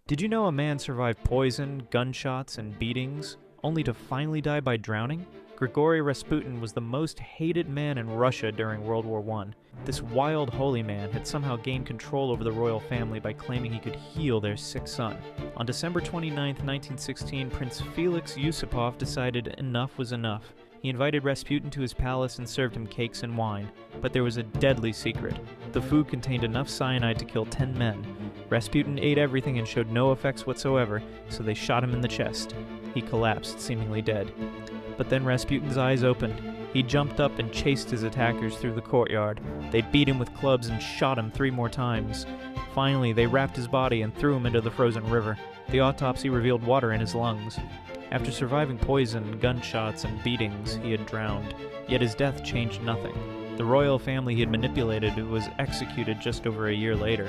Did you know a man survived poison, gunshots, and beatings, only to finally die by drowning? Grigory Rasputin was the most hated man in Russia during World War I. This wild holy man had somehow gained control over the royal family by claiming he could heal their sick son. On December 29, 1916, Prince Felix Yusupov decided enough was enough. He invited Rasputin to his palace and served him cakes and wine. But there was a deadly secret. The food contained enough cyanide to kill 10 men. Rasputin ate everything and showed no effects whatsoever, so they shot him in the chest. He collapsed, seemingly dead. But then Rasputin's eyes opened. He jumped up and chased his attackers through the courtyard. They beat him with clubs and shot him 3 more times. Finally, they wrapped his body and threw him into the frozen river. The autopsy revealed water in his lungs. After surviving poison, gunshots, and beatings, he had drowned. Yet his death changed nothing. The royal family he had manipulated was executed just over a year later.